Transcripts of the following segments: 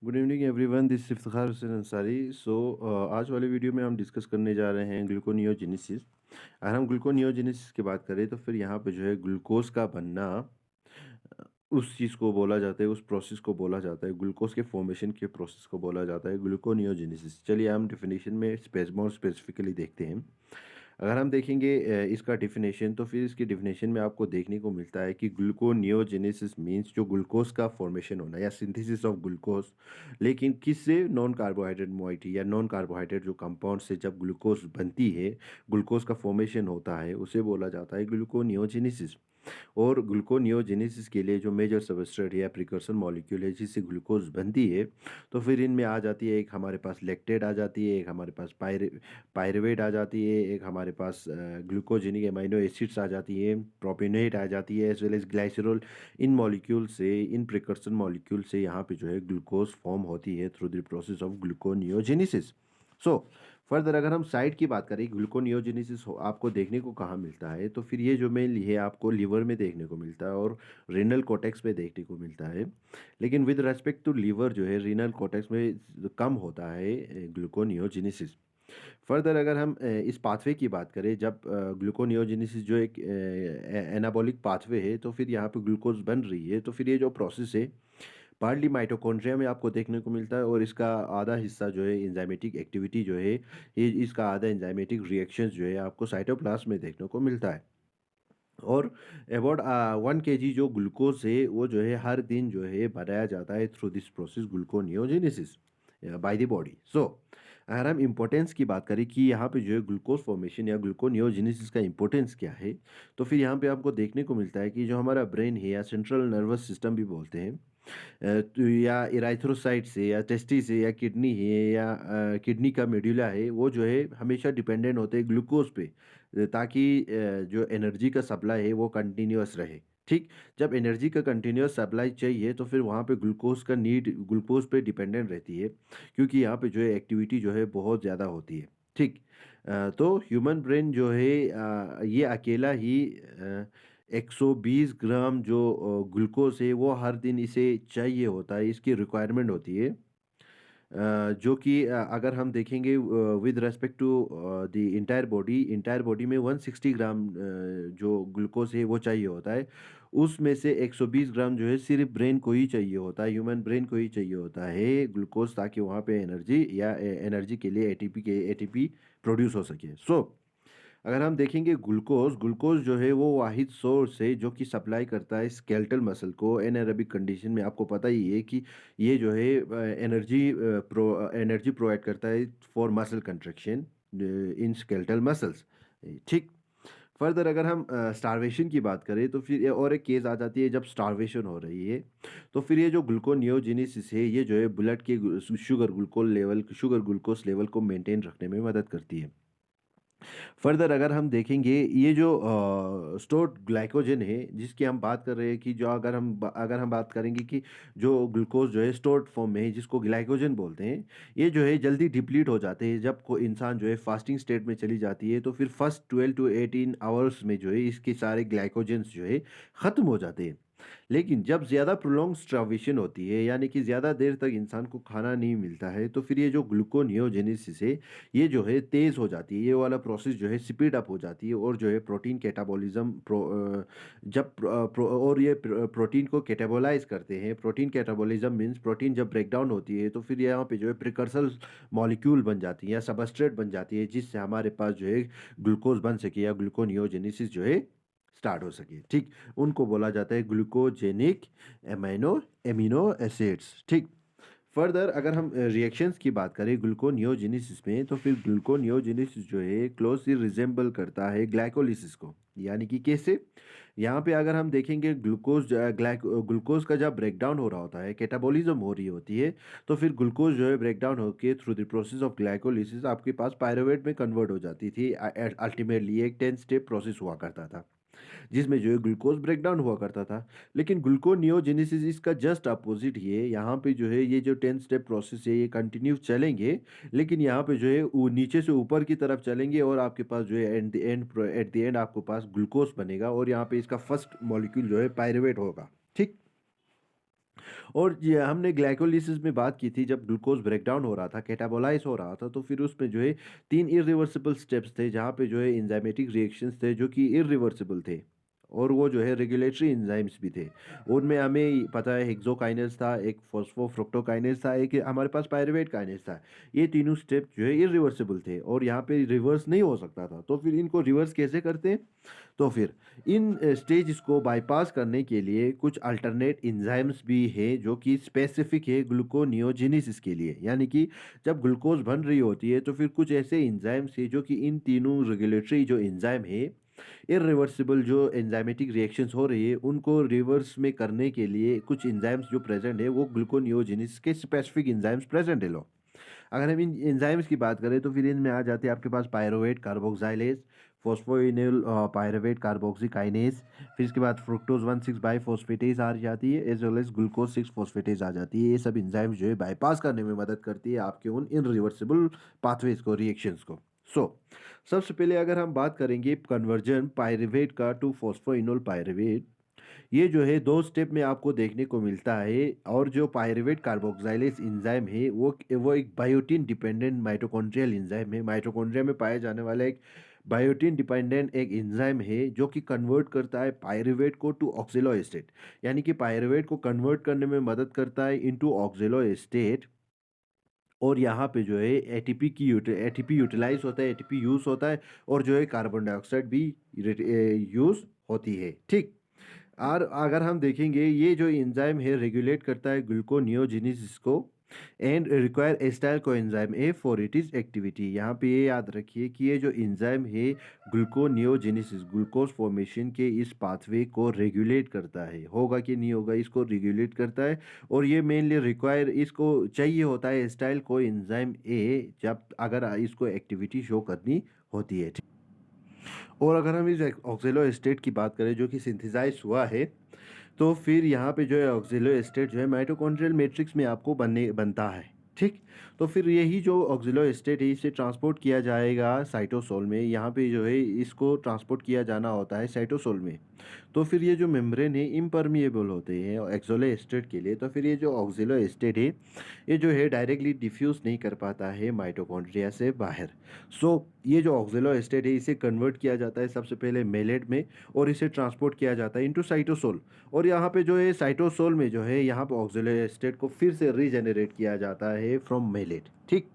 Good evening everyone, this Iftikhar Hussain Ansari. आज वाले video में हम डिस्कस करने जा रहे हैं ग्लूकोनियोजेनेसिस। अगर हम ग्लूकोनियोजेनेसिस की बात करें तो फिर यहाँ पे जो है ग्लूकोज का बनना, उस चीज़ को बोला जाता है, उस प्रोसेस को बोला जाता है, ग्लूकोज के फॉर्मेशन के प्रोसेस को बोला जाता है ग्लूकोनियोजेनेसिस। चलिए हम डेफिनेशन में मोर स्पेसिफिकली देखते हैं। अगर हम देखेंगे इसका डेफिनेशन, तो फिर इसकी डेफिनेशन में आपको देखने को मिलता है कि ग्लूकोनियोजेनेसिस मींस जो ग्लूकोज का फॉर्मेशन होना या सिंथेसिस ऑफ ग्लूकोज, लेकिन किससे? नॉन कार्बोहाइड्रेट मोइटी या नॉन कार्बोहाइड्रेट जो कंपाउंड से जब ग्लूकोज बनती है, ग्लूकोज का फॉर्मेशन होता है, उसे बोला जाता है ग्लूकोनियोजेनेसिस। और ग्लूकोनियोजेनेसिस के लिए जो मेजर सबस्ट्रेट या प्रिकर्सर मॉलिक्यूल है जिससे ग्लूकोज बनती है, तो फिर इनमें आ जाती है, एक हमारे पास लैक्टेट आ जाती है, एक हमारे पास पायरुवेट आ जाती है, एक हमारे पास ग्लूकोजेनिक एमाइनो एसिड्स आ जाती है, प्रोपिनेट आ जाती है, एज वेल एज ग्लाइसरॉल। इन मॉलिक्यूल से, इन प्रिकर्सर मॉलिक्यूल से यहाँ पे जो है ग्लूकोज फॉर्म होती है through the process of gluconeogenesis. So further अगर हम साइड की बात करें, ग्लूकोनियोजेनेसिस आपको देखने को कहाँ मिलता है, तो फिर ये जो मेन है आपको लिवर में देखने को मिलता है और रीनल कोटेक्स में देखने को मिलता है। लेकिन विद रेस्पेक्ट टू लिवर जो है रीनल कोटेक्स में कम होता है ग्लूकोनियोजेनेसिस। फर्दर अगर हम इस पाथवे की बात करें, जब ग्लूकोनियोजेनेसिस जो एक एनाबॉलिक पाथवे है, तो फिर यहाँ पे ग्लूकोज बन रही है, तो फिर ये जो प्रोसेस है पार्टली माइटोकॉन्ड्रिया में आपको देखने को मिलता है, और इसका आधा हिस्सा जो है एंजाइमेटिक एक्टिविटी जो है, ये इसका आधा एंजाइमेटिक रिएक्शंस जो है आपको साइटोप्लाज्म में देखने को मिलता है। और अबाउट 1 kg जो ग्लूकोज है वो जो है हर दिन जो है बनाया जाता है through this process gluconeogenesis by the body. So अगर हम इम्पोर्टेंस की बात करें कि यहाँ पे जो है ग्लूकोज फॉर्मेशन या ग्लूकोनियोजेनेसिस का इम्पोर्टेंस क्या है, तो फिर यहाँ पे आपको देखने को मिलता है कि जो हमारा ब्रेन है या सेंट्रल नर्वस सिस्टम भी बोलते हैं, तो या इराइथ्रोसाइट से या टेस्टी से या किडनी है या किडनी का मेडुला है, वो जो है हमेशा डिपेंडेंट होते हैं ग्लूकोज पे, ताकि जो एनर्जी का सप्लाई है वो कंटिन्यूअस रहे। ठीक, जब एनर्जी का कंटिन्यूअस सप्लाई चाहिए तो फिर वहाँ पे ग्लूकोज का नीड ग्लूकोज पे डिपेंडेंट रहती है, क्योंकि यहाँ पे जो है एक्टिविटी जो है बहुत ज़्यादा होती है। ठीक, तो ह्यूमन ब्रेन जो है ये अकेला ही 120 ग्राम जो ग्लूकोज है वो हर दिन इसे चाहिए होता है, इसकी रिक्वायरमेंट होती है। जो कि अगर हम देखेंगे with respect to the entire body में 160 ग्राम जो ग्लूकोज है वो चाहिए होता है। उसमें से 120 ग्राम जो है सिर्फ ब्रेन को ही चाहिए होता है, ह्यूमन ब्रेन को ही चाहिए होता है ग्लूकोज, ताकि वहाँ पे एनर्जी या एनर्जी के लिए एटीपी प्रोड्यूस हो सके। अगर हम देखेंगे ग्लूकोज ग्लूकोज जो है वो वाहिद सोर्स है जो कि सप्लाई करता है स्केलेटल मसल को एनाएरोबिक कंडीशन में। आपको पता ही है कि ये जो है एनर्जी प्रोवाइड करता है for muscle contraction in skeletal muscles. ठीक, फर्दर अगर हम स्टारवेशन की बात करें, तो फिर और एक केस आ जाती है जब स्टारवेशन हो रही है, तो फिर ये जो ग्लूकोनियोजेनेसिस है ये जो है ब्लड के शुगर ग्लूकोज लेवल को मेंटेन रखने में मदद करती है। फर्दर अगर हम देखेंगे ये जो स्टोर्ड ग्लाइकोजन है जिसकी हम बात कर रहे हैं, कि जो अगर हम बात करेंगे कि जो ग्लूकोज जो है स्टोर्ड फॉर्म में है जिसको ग्लाइकोजन बोलते हैं, ये जो है जल्दी डिप्लीट हो जाते हैं जब कोई इंसान जो है फास्टिंग स्टेट में चली जाती है, तो फिर फर्स्ट 12 to 18 आवर्स में जो है इसके सारे ग्लाइकोजन्स जो है ख़त्म हो जाते हैं। लेकिन जब ज़्यादा प्रोलॉन्ग स्टार्वेशन होती है, यानी कि ज़्यादा देर तक इंसान को खाना नहीं मिलता है, तो फिर ये जो ग्लूकोनियोजेनेसिस है ये जो है तेज़ हो जाती है, ये वाला प्रोसेस जो है स्पीड अप हो जाती है, और जो है प्रोटीन कैटाबॉलिज्म और ये प्रोटीन को कैटाबोलाइज करते हैं। प्रोटीन कैटाबॉलिज्म मीन्स प्रोटीन जब ब्रेक डाउन होती है, तो फिर यहाँ पे जो है प्रिकर्सर मॉलिक्यूल बन जाती है या सबस्ट्रेट बन जाती है, जिससे हमारे पास जो है ग्लूकोज बन सके या ग्लूकोनियोजेनेसिस जो है स्टार्ट हो सके। ठीक, उनको बोला जाता है ग्लूकोजेनिक एमाइनो एमिनो एसिड्स। ठीक, फर्दर अगर हम रिएक्शंस की बात करें ग्लूकोनियोजेनेसिस में, तो फिर ग्लूकोनियोजेनेसिस जो है क्लोजली रिजेंबल करता है ग्लाइकोलिसिस को। यानी कि कैसे? यहाँ पे अगर हम देखेंगे ग्लूकोज का जब ब्रेक डाउन हो रहा होता है, कैटाबॉलिज्म हो रही होती है, तो फिर ग्लूकोज जो है ब्रेक डाउन होकर through the process of glycolysis आपके पास पायरुवेट में कन्वर्ट हो जाती थी। अल्टीमेटली एक 10 स्टेप प्रोसेस हुआ करता था जिसमें जो है ग्लूकोज ब्रेकडाउन हुआ करता था। लेकिन ग्लूकोनियोजेनेसिस इसका जस्ट अपोजिट ही है। यहाँ पे जो है ये जो 10 स्टेप प्रोसेस है ये कंटिन्यू चलेंगे, लेकिन यहाँ पे जो है वो नीचे से ऊपर की तरफ चलेंगे, और आपके पास जो है एट द एंड आपके पास ग्लूकोज बनेगा, और यहाँ पे इसका फर्स्ट मॉलिक्यूल जो है पायरुवेट होगा। ठीक, और ये हमने ग्लाइकोलिसिस में बात की थी, जब ग्लूकोज ब्रेकडाउन हो रहा था, कैटाबोलाइज़ हो रहा था, तो फिर उसमें जो है 3 इर्रिवर्सिबल स्टेप्स थे, जहाँ पे जो है एंजाइमेटिक रिएक्शंस थे जो कि इर्रिवर्सिबल थे। और वो जो है रेगुलेटरी एंजाइम्स भी थे। उनमें हमें पता है हेक्सोकाइनेज था, एक फॉस्फोफ्रुक्टोकाइनेज था, एक हमारे पास पाइरूवेट काइनेज था। ये तीनों स्टेप जो है इर्रिवर्सिबल थे और यहाँ पे रिवर्स नहीं हो सकता था। तो फिर इनको रिवर्स कैसे करते हैं? तो फिर इन स्टेज को बाईपास करने के लिए कुछ अल्टरनेट एंजाइम्स भी है जो कि स्पेसिफिक है ग्लूकोनियोजेनेसिस के लिए। यानी कि जब ग्लूकोज बन रही होती है तो फिर कुछ ऐसे एंजाइम्स है जो कि इन तीनों रेगुलेटरी जो एंजाइम है, इरिवर्सिबल जो एंजाइमेटिक रिएक्शंस हो रही है उनको रिवर्स में करने के लिए कुछ एंजाइम्स जो प्रेजेंट है वो ग्लूकोनियोजेनेसिस के स्पेसिफिक एंजाइम्स प्रेजेंट है लो। अगर हम इन एंजाइम्स की बात करें तो फिर इनमें आ जाते हैं आपके पास pyruvate carboxylase, phosphoenol pyruvate carboxykinase, फिर इसके बाद फ्रुक्टोज 1,6 बाईफॉस्फेटेज आ जाती है, as well as glucose 6 phosphatase आ जाती है। ये सब एंजाइम्स जो है बाईपास करने में मदद करती है आपके उन इनरिवर्सिबल पाथवेज को, रिएक्शंस को। सो सबसे पहले अगर हम बात करेंगे कन्वर्जन पायरुवेट का टू फॉस्फोइनोल पायरुवेट, ये जो है 2 स्टेप में आपको देखने को मिलता है। और जो पायरुवेट कार्बोक्सिलेज एंजाइम है वो एक बायोटिन डिपेंडेंट माइटोकॉन्ड्रियल एंजाइम है। माइटोकॉन्ड्रिया में पाया जाने वाला एक बायोटिन डिपेंडेंट एक एंजाइम है जो कि कन्वर्ट करता है पायरुवेट को टू ऑक्सिलो एस्टेट। यानी कि पायरुवेट को कन्वर्ट करने में मदद करता है इनटू ऑक्सिलो एस्टेट। और यहाँ पे जो है एटीपी यूटिलाइज होता है, एटीपी यूज होता है, और जो है कार्बन डाइऑक्साइड भी यूज होती है। ठीक। और अगर हम देखेंगे ये जो एंजाइम है रेगुलेट करता है ग्लूकोनियोजेनेसिस को and require acetyl coenzyme A for it is activity. यहाँ पे ये याद रखिए कि ये जो एंजाइम है ग्लूकोनियोजेनेसिस ग्लूकोज फॉर्मेशन के इस पाथवे को रेगुलेट करता है। होगा कि नहीं होगा, इसको रेगुलेट करता है। और ये मेनली रिक्वायर इसको चाहिए होता है एस्टाइल कोएंजाइम ए जब अगर इसको एक्टिविटी शो करनी होती है। और अगर हम इस ऑक्सिलो एस्टेट की बात करें जो कि सिंथेसाइज हुआ है, तो फिर यहाँ पे जो है ऑक्सिलो एस्टेट जो है माइटोकॉन्ड्रियल मैट्रिक्स में आपको बनता है। ठीक। तो फिर यही जो ऑक्सिलो एस्टेट है इसे ट्रांसपोर्ट किया जाएगा साइटोसोल में। यहाँ पे जो है इसको ट्रांसपोर्ट किया जाना होता है साइटोसोल में। तो फिर ये जो मेम्ब्रेन है इम्परमिएबल होते हैं ऑक्सिलो एस्टेट के लिए। तो फिर ये जो ऑक्सिलो एस्टेट है ये जो है डायरेक्टली डिफ्यूज़ नहीं कर पाता है माइटोकॉन्ड्रिया से बाहर। सो ये जो ऑक्सिलो एस्टेट है इसे कन्वर्ट किया जाता है सबसे पहले मेलेट में, और इसे ट्रांसपोर्ट किया जाता है इनटू साइटोसोल। और यहाँ पे जो है साइटोसोल में जो है यहाँ पे ऑक्सिलो एस्टेट को फिर से रीजेनरेट किया जाता है फ्रॉम मेलेट। ठीक।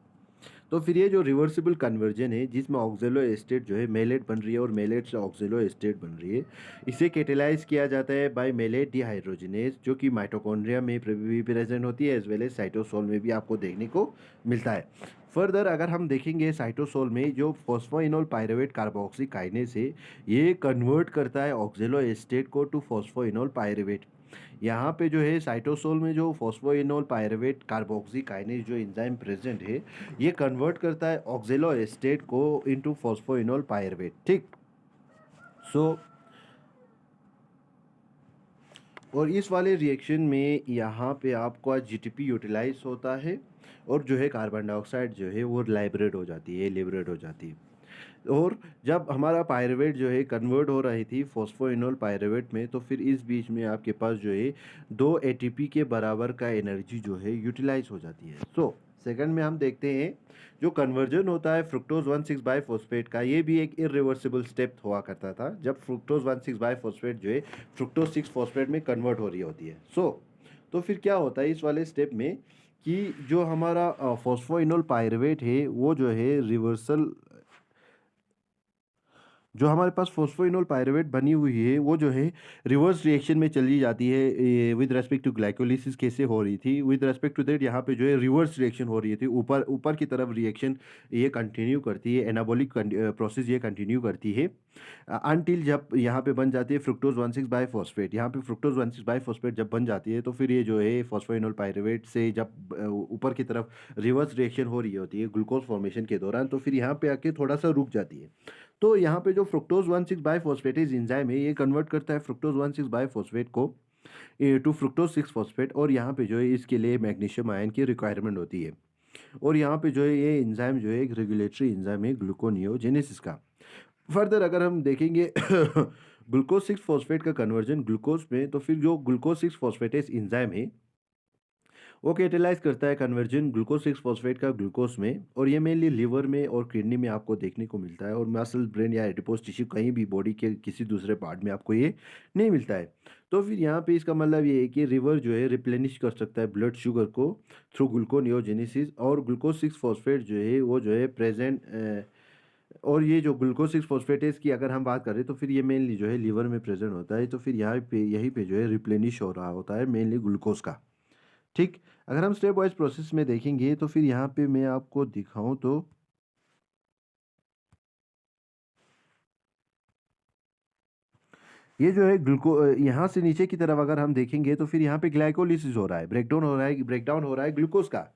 तो फिर ये जो रिवर्सिबल कन्वर्जन है जिसमें ऑक्सिलो एस्टेट जो है मेलेट बन रही है और मेलेट से ऑक्सिलो एस्टेट बन रही है, इसे कैटेलाइज किया जाता है बाय मेलेट डिहाइड्रोजिनेज जो कि माइटोकॉन्ड्रिया में भी प्रेजेंट होती है, एज वेल एज साइटोसोल में भी आपको देखने को मिलता है। फर्दर अगर हम देखेंगे साइटोसोल में जो फॉस्फोइनोल पायरुवेट कार्बोक्सी काइनेज है ये कन्वर्ट करता है ऑक्सिलो एस्टेट को टू फॉस्फोइनोल पायरुवेट। यहाँ पे जो है साइटोसोल में जो फॉस्फोइनोल पायरुवेट कार्बोक्सी काइनेज जो एंजाइम प्रेजेंट है ये कन्वर्ट करता है ऑक्सिलो एस्टेट को इनटू फॉस्फोइनोल पायरुवेट। ठीक। सो और इस वाले रिएक्शन में यहाँ पे आपका जीटीपी यूटिलाइज होता है और जो है कार्बन डाइऑक्साइड जो है वो लिबरेट हो जाती है। और जब हमारा पायरुवेट जो है कन्वर्ट हो रही थी फॉस्फोइनोल पायरुवेट में, तो फिर इस बीच में आपके पास जो है 2 एटीपी के बराबर का एनर्जी जो है यूटिलाइज हो जाती है। सो सेकंड में हम देखते हैं जो कन्वर्जन होता है फ्रुक्टोज 1,6 बाईफॉस्फेट का, ये भी एक इरिवर्सिबल स्टेप हुआ करता था जब फ्रुक्टोज 1,6 बाईफॉस्फेट जो है फ्रुक्टोज 6 फॉस्फेट में कन्वर्ट हो रही होती है। तो फिर क्या होता है इस वाले स्टेप में कि जो हमारा फॉस्फोइनोल पायरुवेट है वो जो है रिवर्सल, जो हमारे पास फॉस्फोइनोल पायरुवेट बनी हुई है वो जो है रिवर्स रिएक्शन में चली जाती है विद रेस्पेक्ट टू ग्लाइकोलिसिस कैसे हो रही थी, विद रेस्पेक्ट टू दैट यहाँ पे जो है रिवर्स रिएक्शन हो रही थी, ऊपर ऊपर की तरफ रिएक्शन ये कंटिन्यू करती है, एनाबॉलिक प्रोसेस ये कंटिन्यू करती है अनटिल जब यहाँ पे बन जाती है फ्रुक्टोज 1,6 बाईफॉस्फेट। यहाँ पे फ्रुक्टोज 1,6 बाईफॉस्फेट जब बन जाती है तो फिर ये जो है फॉस्फोइनोल पायरुवेट से जब ऊपर की तरफ रिवर्स रिएक्शन हो रही होती है ग्लूकोज फॉर्मेशन के दौरान, तो फिर यहाँ पे आके थोड़ा सा रुक जाती है। तो यहाँ पे जो फ्रुक्टोज 1,6 बाईफॉस्फेटेज एंजाइम है ये कन्वर्ट करता है फ्रुक्टोज 1,6 बाईफॉस्फेट को टू फ्रुक्टोज 6 फॉस्फेट, और यहाँ पे जो है इसके लिए मैग्नीशियम आयन की रिक्वायरमेंट होती है। और यहाँ पे जो है ये एंजाइम जो है एक रेगुलेटरी एंजाइम है ग्लूकोनियोजेनेसिस का। फर्दर अगर हम देखेंगे ग्लूकोज 6 फॉस्फेट का कन्वर्जन ग्लूकोज में, तो फिर जो ग्लूकोज 6 फॉस्फेटेज एंजाइम है वो कैटेलाइज़ करता है कन्वर्जन ग्लूकोज 6 फॉस्फेट का ग्लूकोज में, और ये मेनली लिवर में और किडनी में आपको देखने को मिलता है, और मसल, ब्रेन या एडिपोज टिश्यू कहीं भी बॉडी के किसी दूसरे पार्ट में आपको ये नहीं मिलता है। तो फिर यहाँ पे इसका मतलब ये है कि रिवर जो है रिप्लेनिश कर सकता है ब्लड शुगर को थ्रू ग्लूकोनियोजेनेसिस, और ग्लूकोज 6 फॉस्फेट जो है वो जो है प्रेजेंट, और ये जो ग्लूकोज 6 फॉस्फेटेज की अगर हम बात करें तो फिर ये मेनली जो है लिवर में प्रेजेंट होता है, तो फिर यहाँ पे यहीं पे जो है रिप्लेनिश हो रहा होता है मेनली ग्लूकोज का। ठीक। अगर हम स्टेप वाइज प्रोसेस में देखेंगे तो फिर यहाँ पे मैं आपको दिखाऊं तो ये जो है यहाँ से नीचे की तरफ अगर हम देखेंगे तो फिर यहाँ पे ग्लाइकोलिसिस हो रहा है, ब्रेकडाउन हो रहा है ग्लूकोज का।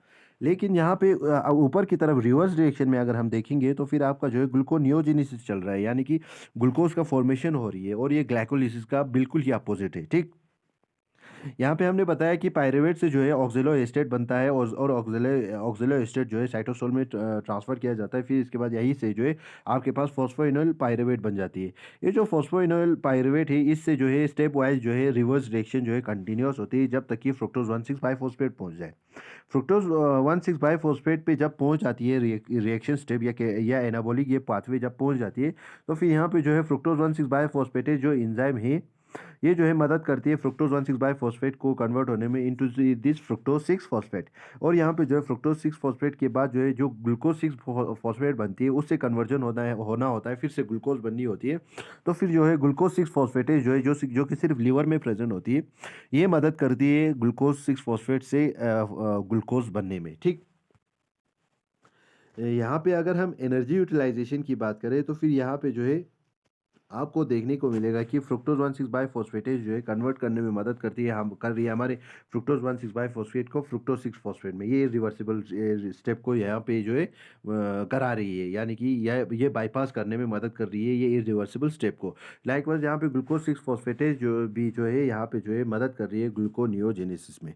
लेकिन यहाँ पे ऊपर की तरफ रिवर्स डायरेक्शन में अगर हम देखेंगे तो फिर आपका जो है ग्लूकोनियोजेनेसिस चल रहा है, यानी कि ग्लूकोज का फॉर्मेशन हो रही है, और ये ग्लाइकोलिसिस का बिल्कुल ही अपोजिट है। ठीक। यहाँ पे हमने बताया कि पायरुवेट से जो है ऑक्जेलो एस्टेट बनता है, और ऑक्जेलो एस्टेट जो है साइटोसोल में ट्रांसफर किया जाता है, फिर इसके बाद यहीं से जो है आपके पास फॉस्फोइनोल पायरुवेट बन जाती है। ये जो फॉस्फोइनोल पायरुवेट है इससे जो है स्टेप वाइज जो है रिवर्स रिएक्शन जो है कंटिन्यूस होती है जब तक कि फ्रुक्टोज 1,6 फॉस्फेट पहुंच जाए। फ्रुक्टोज 1,6 फॉस्फेट पे जब पहुंच जाती है रिएक्शन स्टेप या एनाबॉलिक ये पाथवे जब पहुंच जाती है, तो फिर यहाँ पे जो है फ्रुक्टोज 1,6 फॉस्फेटेज जो इंजाइम है ये जो है मदद करती है फ्रुक्टोज 1,6 फॉस्फेट को कन्वर्ट होने में इनटू दिस फ्रुक्टोज 6 फॉस्फेट। और यहाँ पे जो है फ्रुक्टोज 6 फॉस्फेट के बाद जो है जो ग्लूकोज 6 फॉस्फेट बनती है उससे कन्वर्जन होना होता है, फिर से ग्लूकोज बननी होती है। तो फिर जो है ग्लूकोज 6 फॉस्फेटेज जो है जो कि सिर्फ लीवर में प्रेजेंट होती है, ये मदद करती है ग्लूकोज 6 फॉस्फेट से ग्लूकोज बनने में। ठीक। यहाँ पे अगर हम एनर्जी यूटिलाइजेशन की बात करें तो फिर यहाँ पे जो है आपको देखने को मिलेगा कि फ्रुक्टोज 1,6 फॉस्फेटेज जो है कन्वर्ट करने में मदद करती है, हम कर रही है हमारे फ्रुक्टोज 1,6 फॉस्फेट को फ्रुक्टोज 6 फॉस्फेट में, ये रिवर्सिबल स्टेप को यहाँ पे जो है करा रही है, यानी कि ये बाईपास करने में मदद कर रही है ये इरिवर्सिबल स्टेप को। लाइकवाइज यहाँ पे ग्लूकोज 6 फॉस्फेटेज जो है यहाँ पे जो है मदद कर रही है ग्लूकोनियोजेनेसिस में।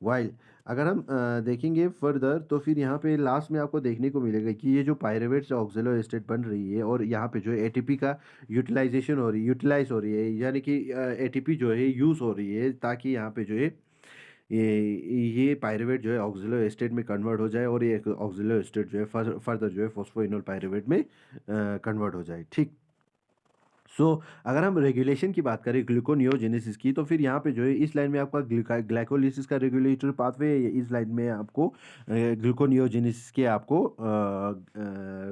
वाइल अगर हम देखेंगे फर्दर तो फिर यहाँ पे लास्ट में आपको देखने को मिलेगा कि ये जो पायरुवेट से ऑक्जेलो एस्टेट बन रही है, और यहाँ पे जो है एटीपी का यूटिलाइज हो रही है, यानी कि एटीपी जो है यूज़ हो रही है ताकि यहाँ पे जो है ये पायरुवेट जो है ऑक्जेलो एस्टेट में कन्वर्ट हो जाए, और ये ऑक्जेलो एस्टेट जो है फर्दर जो है फॉस्फोइनोल पायरुवेट में कन्वर्ट हो जाए। ठीक। सो अगर हम रेगुलेशन की बात करें ग्लूकोनियोजेनेसिस की, तो फिर यहाँ पे जो है इस लाइन में आपका ग्लाइकोलिसिस का रेगुलेटरी पाथवे, इस लाइन में आपको ग्लूकोनियोजेनेसिस के आपको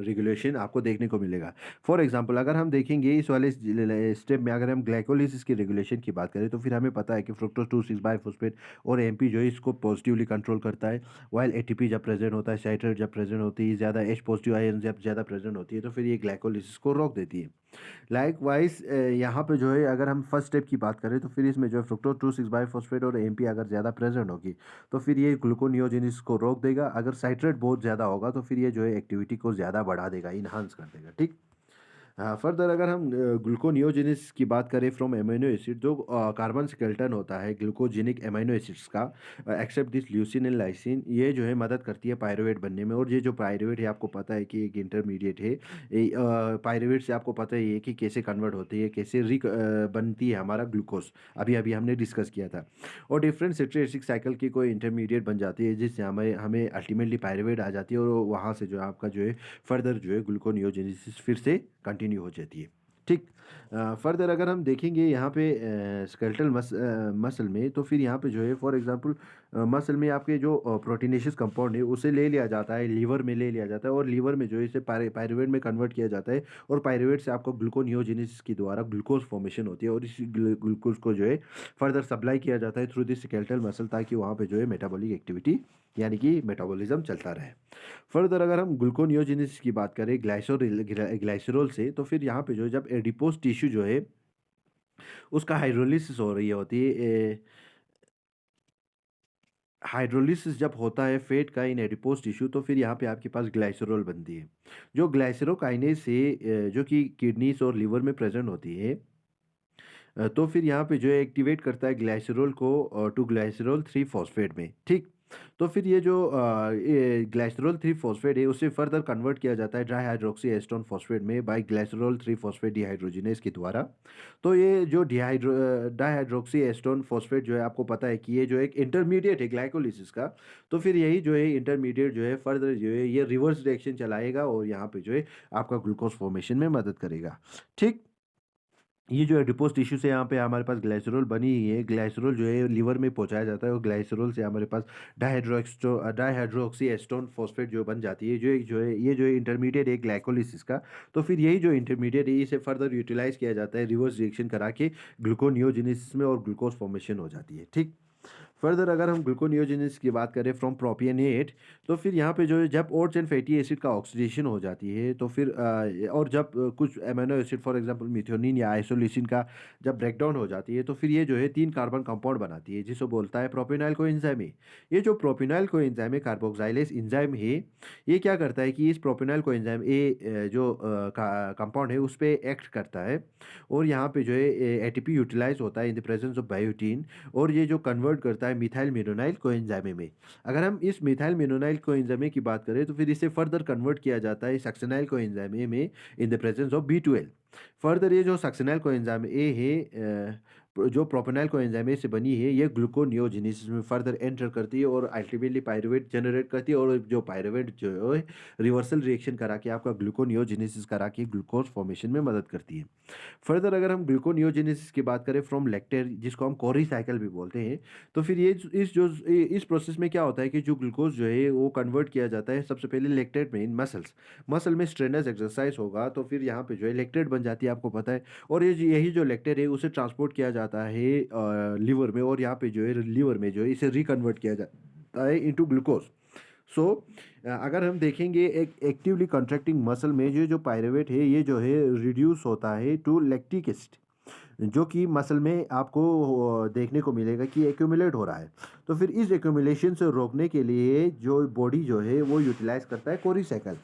रेगुलेशन आपको देखने को मिलेगा। फॉर एग्जांपल अगर हम देखेंगे इस वाले स्टेप में अगर हम ग्लाइकोलिसिस की रेगुलेशन की बात करें तो फिर हमें पता है कि फ्रुक्टोज 2,6 बाइफॉस्फेट और एमपी जो है इसको पॉजिटिवली कंट्रोल करता है, वाइल एटीपी जब प्रेजेंट होता है, साइट्रेट जब प्रेजेंट होती है, ज़्यादा एच पॉजिटिव आयन जब ज़्यादा प्रेजेंट होती है तो फिर ये ग्लाइकोलिसिस को रोक देती है। लाइक वाइज यहाँ पे जो है अगर हम फर्स्ट स्टेप की बात करें तो फिर इसमें जो है फ्रुक्टोज 2,6 बाइफॉस्फेट और एमपी अगर ज़्यादा प्रेजेंट होगी तो फिर ये ग्लूकोनियोजेनेसिस को रोक देगा। अगर साइट्रेट बहुत ज़्यादा होगा तो फिर ये जो है एक्टिविटी को ज़्यादा बढ़ा देगा, इन्हांस कर देगा। ठीक। फर्दर अगर हम ग्लूकोनियोजेनेसिस की बात करें फ्रॉम एमिनो एसिड, जो कार्बन स्केलेटन होता है ग्लूकोजेनिक एमिनो एसिड्स का, except this leucine and lysine, ये जो है मदद करती है पायरुवेट बनने में। और ये जो पायरुवेट है आपको पता है कि एक इंटरमीडिएट है, पायरुवेट से आपको पता ही है कि कैसे कन्वर्ट होती है, कैसे बनती है हमारा ग्लूकोज, अभी अभी हमने डिस्कस किया था। और डिफरेंट सिट्रिक साइकिल की कोई इंटरमीडिएट बन जाती है जिससे हमें हमें अल्टीमेटली पायरुवेट आ जाती है, और वहाँ से जो है आपका जो है फर्दर जो है ग्लूकोनियोजेनेसिस फिर से कंटिन्यू हो जाती है। ठीक। फर्दर अगर हम देखेंगे यहाँ पे स्केलेटल मसल में, तो फिर यहाँ पे जो है फॉर एग्जांपल मसल में आपके जो प्रोटीनेशियस कंपाउंड है उसे ले लिया जाता है, लीवर में ले लिया जाता है, और लीवर में जो है इसे पायरुवेट में कन्वर्ट किया जाता है, और पायरुवेट से आपको ग्लूकोनियोजेनेसिस के द्वारा ग्लूकोज फॉर्मेशन होती है, और इस ग्लूकोज को जो है फर्दर सप्लाई किया जाता है थ्रू दिस स्केलेटल मसल, ताकि वहाँ पे जो है मेटाबॉलिक एक्टिविटी यानी कि मेटाबॉलिज्म चलता रहे। फर्दर अगर हम ग्लूकोनियोजेनेसिस की बात करें ग्लाइसरोल से, तो फिर यहाँ पे जो है जब एडिपोज टिश्यू जो है उसका हाइड्रोलिसिस हो रही होती है, हाइड्रोलिसिस जब होता है फेट का इन एडिपोज टिश्यू, तो फिर यहाँ पे आपके पास ग्लाइसरोल बनती है, जो ग्लाइसरोकाइनेज से जो कि किडनीज और लिवर में प्रेजेंट होती है। तो फिर यहाँ पे जो है एक्टिवेट करता है ग्लाइसरोल को टू ग्लाइसरोल 3 फॉस्फेट में। ठीक। तो फिर ये जो ये ग्लाइसरॉल 3 फॉस्फेट है उसे फर्दर कन्वर्ट किया जाता है डाइहाइड्रोक्सी एस्टोन फॉस्फेट में बाय ग्लाइसरॉल 3 फॉस्फेट डिहाइड्रोजिनेज के द्वारा। तो ये जो डाइहाइड्रोक्सी एस्टोन फॉस्फेट जो है आपको पता है कि ये जो एक इंटरमीडिएट है ग्लाइकोलिसिस का। तो फिर यही जो है इंटरमीडिएट जो है फर्दर जो है ये रिवर्स रिएक्शन चलाएगा और यहाँ पे जो है आपका ग्लूकोज फॉर्मेशन में मदद करेगा। ठीक। ये जो एडिपोज टिश्यू से यहाँ पे हमारे पास ग्लाइसरॉल बनी हुई है। ग्लाइसरॉल जो है लिवर में पहुंचाया जाता है और ग्लाइसरॉल से हमारे पास डाइहाइड्रोक्सी एस्टोन फॉस्फेट जो बन जाती है जो है इंटरमीडिएट है ग्लाइकोलिसिस का। तो फिर यही जो इंटरमीडिएट है इसे फर्दर यूटिलाइज किया जाता है रिवर्स रिएक्शन करा के ग्लूकोनियोजेनेसिस में और ग्लूकोज फॉर्मेशन हो जाती है। ठीक। फर्दर अगर हम ग्लूकोनियोजेनेसिस की बात करें फ्रॉम प्रोपियोनेट, तो फिर यहाँ पे जो है जब ओट्स एंड फैटी एसिड का ऑक्सीडेशन हो जाती है तो फिर और जब कुछ amino acid for example methionine या आइसोल्यूसिन का जब ब्रेकडाउन हो जाती है तो फिर ये जो है 3 कार्बन कंपाउंड बनाती है जिसे बोलता है प्रोपियोनाइल कोएंजाइम है। ये जो प्रोपियोनाइल कोएंजाइम है कार्बोक्सिलेज एंजाइम है। ये क्या करता है कि इस प्रोपियोनाइल कोएंजाइम जो कंपाउंड है उस पे एक्ट करता है और यहाँ पे जो है एटीपी यूटिलाइज होता है in the presence of biotin और ये जो कन्वर्ट करता है मिथाइल मेनोनाइल कोएंजाइम में। अगर हम इस मिथाइल मेनोनाइल कोएंजाइम की बात करें तो फिर इसे फर्दर कन्वर्ट किया जाता है सक्सेनाइल कोएंजाइम में in the presence of B12। Further ये जो सक्सेनाइल कोएंजाइम ए है जो प्रोपेनाइल कोएंजाइम ए से बनी है ये ग्लूकोनियोजेनेसिस में फर्दर एंटर करती है और अल्टीमेटली पायरुवेट जनरेट करती है और जो पायरुवेट जो है रिवर्सल रिएक्शन करा के आपका ग्लूकोनियोजेनेसिस करा के ग्लूकोज फॉर्मेशन में मदद करती है। फर्दर अगर हम ग्लूकोनियोजेनेसिस की बात करें फ्रॉम लैक्टेट जिसको हम कोरी साइकिल भी बोलते हैं, तो फिर ये इस प्रोसेस में क्या होता है कि जो ग्लूकोज जो है वो कन्वर्ट किया जाता है सबसे पहले लैक्टेट में इन मसल में स्ट्रेनर्स एक्सरसाइज होगा तो फिर यहाँ पे जो है लैक्टेट बन जाती है आपको पता है। और यही जो लैक्टेट है उसे ट्रांसपोर्ट किया जाता है लीवर में और यहाँ पे जो है लीवर में जो है इसे रिकन्वर्ट किया जाता है इनटू ग्लूकोज। सो अगर हम देखेंगे एक एक्टिवली कॉन्ट्रैक्टिंग मसल में जो पायरुवेट है ये जो है रिड्यूस होता है टू लैक्टिक एसिड जो कि मसल में आपको देखने को मिलेगा कि एक्यूमुलेट हो रहा है। तो फिर इस एक्यूमुलेशन से रोकने के लिए जो बॉडी जो है वो यूटिलाइज करता है कोरी साइकिल।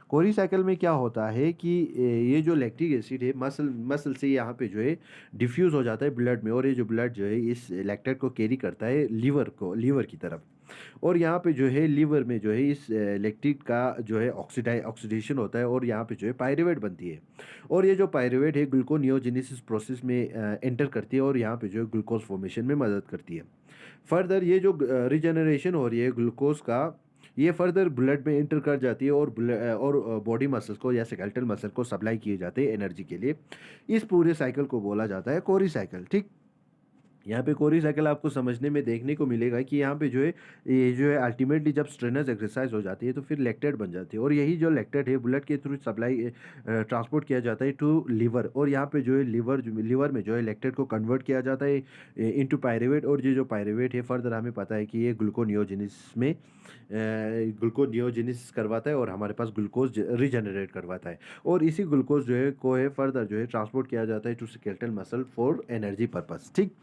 कोरी साइकिल में क्या होता है कि ये जो लैक्टिक एसिड है मसल से यहाँ पे जो है डिफ्यूज़ हो जाता है ब्लड में और ये जो ब्लड जो है इस लैक्टेट को कैरी करता है लीवर की तरफ। और यहाँ पे जो है लीवर में जो है इस लैक्टिक का जो है ऑक्सीडेशन होता है और यहाँ पे जो है पायरुवेट बनती है। और ये जो पायरुवेट है ग्लूकोनियोजेनेसिस प्रोसेस में एंटर करती है और यहाँ पे जो है ग्लूकोज फॉर्मेशन में मदद करती है। फर्दर ये जो रिजनरेशन हो रही है ग्लूकोज का ये फर्दर ब्लड में इंटर कर जाती है और बॉडी मसल्स को या स्केलेटल मसल को सप्लाई किए जाते हैं एनर्जी के लिए। इस पूरे साइकिल को बोला जाता है कोरी साइकिल। ठीक। यहाँ पे कोरी साइकिल आपको समझने में देखने को मिलेगा कि यहाँ पे जो है ये जो है अल्टीमेटली जब स्ट्रेनर्स एक्सरसाइज हो जाती है तो फिर लैक्टेट बन जाती है और यही जो लैक्टेट है ब्लड के थ्रू सप्लाई ट्रांसपोर्ट किया जाता है टू लीवर और यहाँ पे जो है लीवर में जो है लैक्टेट को कन्वर्ट किया जाता है इनटू पायरुवेट और ये जो पायरुवेट है फर्दर हमें पता है कि ये ग्लूकोनियोजेनेसिस में ग्लूकोनियोजेनेसिस करवाता है और हमारे पास ग्लूकोज रिजनरेट करवाता है और इसी ग्लूकोज जो है को है फर्दर जो है ट्रांसपोर्ट किया जाता है to skeletal muscle for energy purpose. ठीक।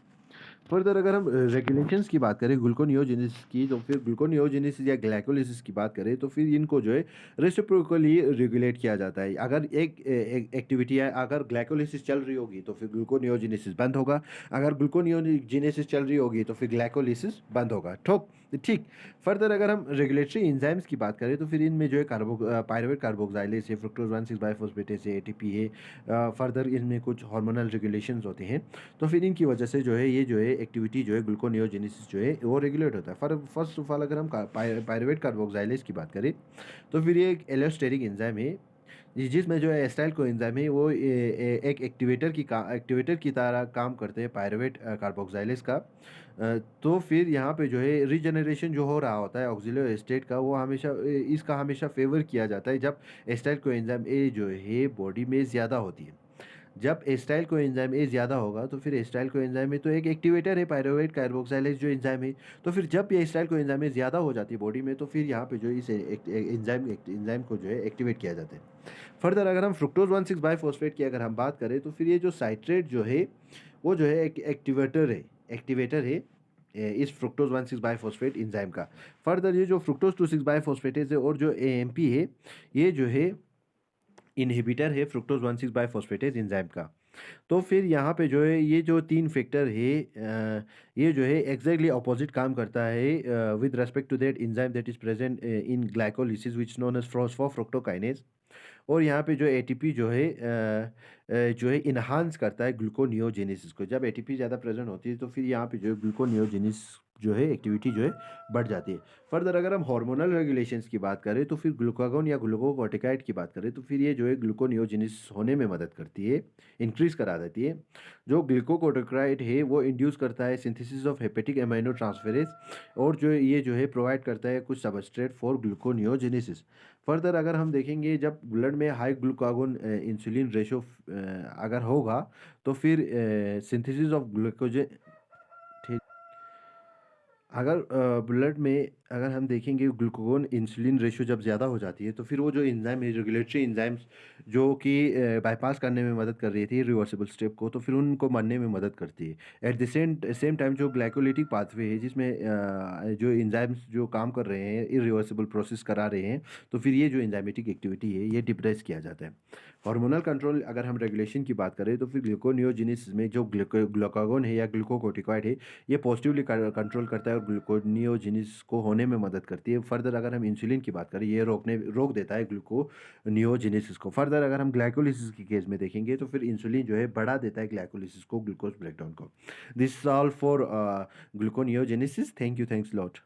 फर्दर अगर हम रेगुलेशंस की बात करें ग्लूकोनियोजेनेसिस की तो फिर ग्लूकोनियोजेनेसिस या ग्लाइकोलिसिस की बात करें तो फिर इनको जो है रेसिप्रोकली रेगुलेट किया जाता है। अगर एक एक्टिविटी है अगर ग्लाइकोलिसिस चल रही होगी तो फिर ग्लूकोनियोजेनेसिस बंद होगा, अगर ग्लूकोनियोजेनेसिस चल रही होगी तो फिर ग्लाइकोलिसिस बंद होगा। ठीक। फर्दर अगर हम रेगुलेटरी एंजाइम्स की बात करें तो फिर इनमें जो है पायरुवेट कार्बोक्सिलेज है, फ्रुक्टोज 1,6-बाइफॉस्फेटेज है, एटीपी है। फर्दर इनमें कुछ हार्मोनल रेगुलेशंस होते हैं तो फिर इनकी वजह से जो है ये जो है एक्टिविटी जो है ग्लूकोनियोजेनेसिस जो है वो रेगुलेट होता है। फर्स्ट ऑफ ऑल अगर हम पायरुवेट कार्बोक्सिलेज की बात करें तो फिर ये एक एलोस्टेरिक एंजाइम है जिसमें जो है एस्टाइल कोएंजाइम है वो एक एक्टिवेटर की तरह काम करते हैं पायरुवेट कार्बोक्सिलेज का। तो फिर यहाँ पे जो है रीजनरेशन जो हो रहा होता है ऑक्सिलो एस्टेट का वो हमेशा इसका हमेशा फेवर किया जाता है जब एस्टाइल कोएंजाइम ए जो है बॉडी में ज़्यादा होती है। जब एस्टाइल को एंजाइम ए ज़्यादा होगा तो फिर एस्टाइल को एंजाइम में तो एक एक्टिवेटर है पायरुवेट कार्बोक्सिलेज जो एंजाइम है। तो फिर जब ये एस्टाइल को एंजाइम में ज़्यादा हो जाती है बॉडी में तो फिर यहाँ पे जो इस एंजाइम को जो है एक्टिवेट किया जाता है। फर्दर अगर हम फ्रुक्टोज 1,6-बाइफॉस्फेट की अगर हम बात करें तो फिर ये जो साइट्रेट जो है वो जो है एक एक्टिवेटर है इस फ्रुक्टोज 1,6-बाइफॉस्फेट एंजाइम का। फर्दर ये जो फ्रुक्टोज 2,6-बाइफॉस्फेटेज है और जो एएमपी है ये जो है इनहिबिटर है फ्रुक्टोज 1,6-बाइफॉस्फेटेज एंजाइम का। तो फिर यहाँ पे जो है ये जो 3 फैक्टर है ये जो है एग्ज़ैक्टली अपोज़िट काम करता है with respect to that enzyme that is present in glycolysis which known as phosphofructokinase. और यहाँ पे जो एटीपी जो है एनहांस करता है ग्लूकोनियोजेनेसिस को। जब एटीपी ज़्यादा प्रेज़ेंट होती है तो फिर यहाँ पे जो है ग्लूकोनियोजेनेसिस जो है एक्टिविटी जो है बढ़ जाती है। फर्दर अगर हम हार्मोनल रेगुलेशंस की बात करें तो फिर ग्लूकागोन या ग्लूकोकोर्टिकॉइड की बात करें तो फिर ये जो है ग्लूकोनियोजेनेसिस होने में मदद करती है, इंक्रीज़ करा देती है। जो ग्लूकोकोर्टिकॉइड है वो इंड्यूस करता है सिंथेसिस ऑफ हेपेटिक एमाइनो ट्रांसफेरेज़ और जो ये जो है प्रोवाइड करता है कुछ सबस्ट्रेट फॉर ग्लूकोनियोजेनेसिस। फर्दर अगर हम देखेंगे जब ब्लड में हाई ग्लूकागोन इंसुलिन रेशो अगर होगा तो फिर सिंथेसिस ऑफ ग्लूकोज अगर ब्लड में अगर हम देखेंगे ग्लूकागोन इंसुलिन रेशियो जब ज़्यादा हो जाती है तो फिर वो जो एंजाइम है रेगुलेटरी एंजाइम्स जो कि बाईपास करने में मदद कर रही थी रिवर्सिबल स्टेप को तो फिर उनको मरने में मदद करती है। At the same same time जो ग्लाइकोलिटिक पाथवे है जिसमें जो एंजाइम्स जो काम कर रहे हैं इरिवर्सिबल प्रोसेस करा रहे हैं तो फिर ये जो एंजाइमेटिक एक्टिविटी है ये डिप्रेस किया जाता है। हार्मोनल कंट्रोल अगर हम रेगुलेशन की बात करें तो फिर ग्लूकोनियोजेनेसिस में जो ग्लूकागोन है या ग्लूकोकोर्टिकॉइड है ये पॉजिटिवली कंट्रोल करता है और ग्लूकोनियोजेनिस को होने में मदद करती है। फर्दर अगर हम इंसुलिन की बात करें ये रोक देता है ग्लूकोनियोजेनेसिस को। फर्दर अगर हम ग्लाइकोलिसिस के केस में देखेंगे तो फिर इंसुलिन जो है बढ़ा देता है ग्लाइकोलिसिस को ग्लूकोज ब्रेकडाउन को। This is all for gluconeogenesis. Thank you, thanks lot.